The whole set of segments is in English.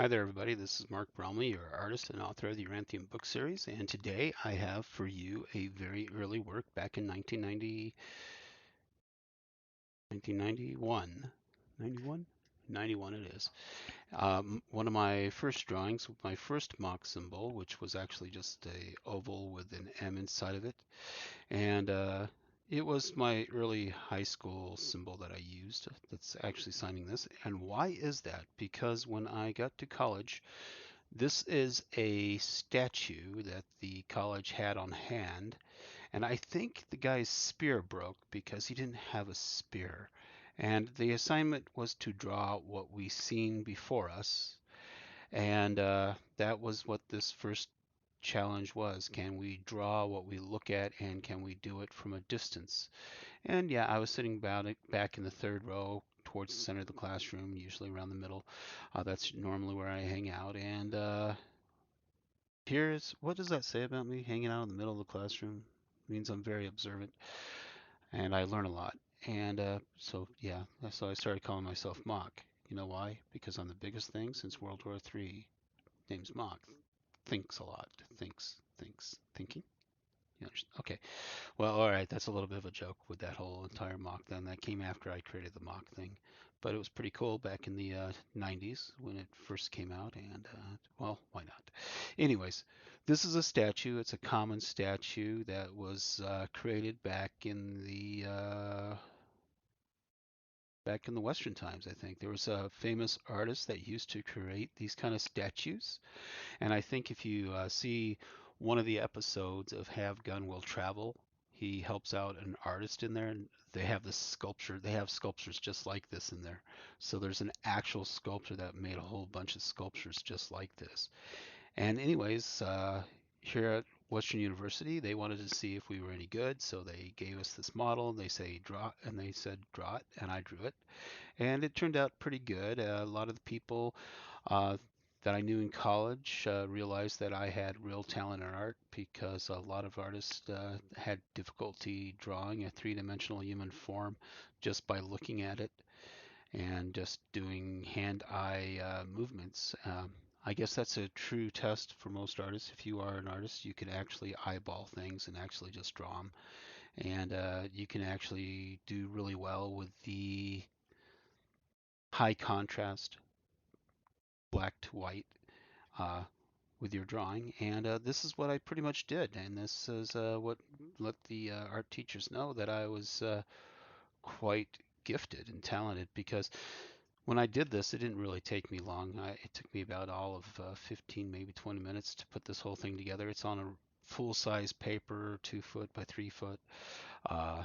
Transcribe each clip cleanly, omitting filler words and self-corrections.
Hi there, everybody. This is Mark Bromley, your artist and author of the Yoranthium book series. And today I have for you a very early work back in 1991. 91? 91 it is. One of my first drawings, my first mock symbol, which was actually just a oval with an M inside of it. And it was my early high school symbol that I used that's actually signing this. And why is that? Because when I got to college, this is a statue that the college had on hand, and I think the guy's spear broke because he didn't have a spear. And the assignment was to draw what we seen before us, and that was what this first challenge was. Can we draw what we look at, and can we do it from a distance? And yeah, I was sitting back in the third row towards the center of the classroom, usually around the middle. That's normally where I hang out, and here's what does that say about me? Hanging out in the middle of the classroom means I'm very observant and I learn a lot. And so yeah, so I started calling myself Mock. You know why? Because I'm the biggest thing since World War III. Name's Mock. Thinks a lot. Thinking. You understand? Okay. Well, all right. That's a little bit of a joke with that whole entire mock thing. That came after I created the mock thing, but it was pretty cool back in the 90s when it first came out. And well, why not? Anyways, this is a statue. It's a common statue that was created back in the Western times. I think there was a famous artist that used to create these kind of statues, and I think if you see one of the episodes of Have Gun Will Travel, he helps out an artist in there, and they have this sculpture. They have sculptures just like this in there. So there's an actual sculptor that made a whole bunch of sculptures just like this. And anyways, here at Western University, they wanted to see if we were any good, so they gave us this model. They say draw, and they said draw it, and I drew it, and it turned out pretty good. A lot of the people uh, that I knew in college realized that I had real talent in art because a lot of artists had difficulty drawing a three-dimensional human form just by looking at it and just doing hand-eye movements. I guess that's a true test for most artists. If you are an artist, you can actually eyeball things and actually just draw them. And you can actually do really well with the high contrast, black to white, uh, with your drawing. And this is what I pretty much did. And this is what let the art teachers know that I was quite gifted and talented because when I did this, it didn't really take me long. It took me about all of 15, maybe 20 minutes to put this whole thing together. It's on a full-size paper, 2 foot by 3 foot, uh,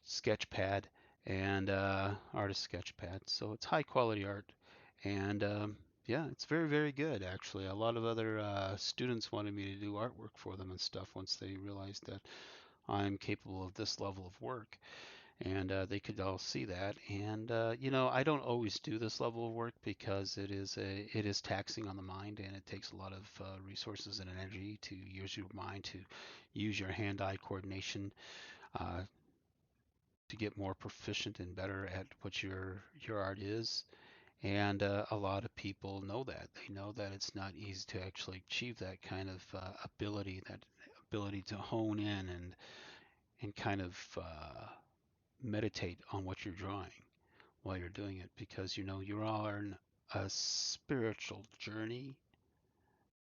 sketch pad, and artist sketch pad. So it's high quality art, and yeah, it's very, very good actually. A lot of other students wanted me to do artwork for them and stuff once they realized that I'm capable of this level of work, and they could all see that. And I don't always do this level of work because it is taxing on the mind, and it takes a lot of resources and energy to use your mind, to use your hand-eye coordination, uh, to get more proficient and better at what your art is. And a lot of people know that. They know that it's not easy to actually achieve that kind of ability to hone in and kind of meditate on what you're drawing while you're doing it, because you're on a spiritual journey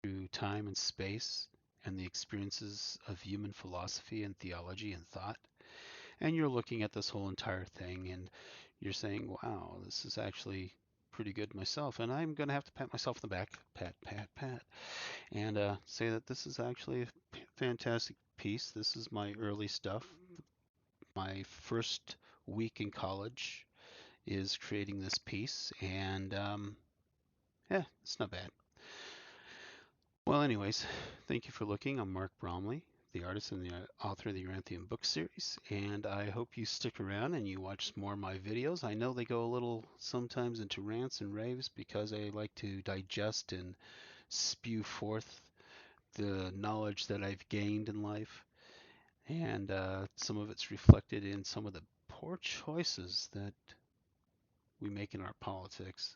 through time and space and the experiences of human philosophy and theology and thought. And you're looking at this whole entire thing and you're saying, wow, this is actually pretty good myself. And I'm going to have to pat myself on the back, pat, and say that this is actually a fantastic piece. This is my early stuff. My first week in college is creating this piece, and yeah, it's not bad. Well, anyways, thank you for looking. I'm Mark Bromley, the artist and the author of the Yoranthium book series, and I hope you stick around and you watch more of my videos. I know they go a little sometimes into rants and raves because I like to digest and spew forth the knowledge that I've gained in life, and some of it's reflected in some of the poor choices that we make in our politics.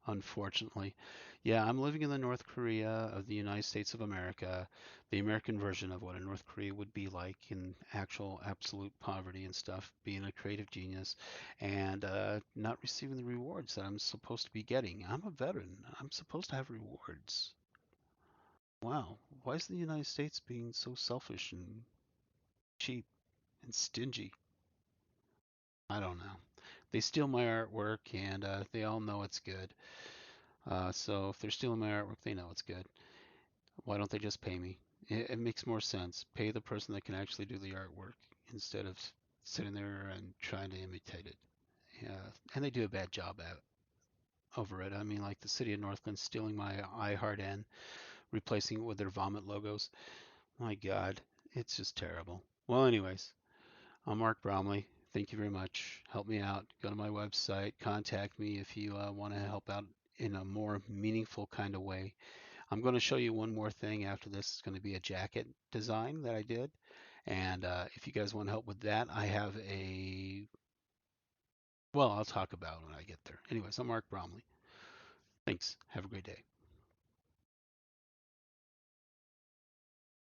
unfortunately. Yeah, I'm living in the North Korea of the United States of America, the American version of what a North Korea would be like in actual absolute poverty and stuff, being a creative genius and not receiving the rewards that I'm supposed to be getting. I'm a veteran. I'm supposed to have rewards. Wow, why is the United States being so selfish and cheap and stingy? I don't know. They steal my artwork and they all know it's good. So if they're stealing my artwork, they know it's good. Why don't they just pay me? It makes more sense. Pay the person that can actually do the artwork instead of sitting there and trying to imitate it. Yeah, and they do a bad job at over it. I mean, like the city of Northland stealing my I Heart N, replacing it with their vomit logos. My God, it's just terrible. Well, anyways, I'm Mark Bromley. Thank you very much. Help me out. Go to my website. Contact me if you want to help out in a more meaningful kind of way. I'm going to show you one more thing after this. It's going to be a jacket design that I did. And if you guys want help with that, I have well, I'll talk about it when I get there. Anyways, I'm Mark Bromley. Thanks. Have a great day.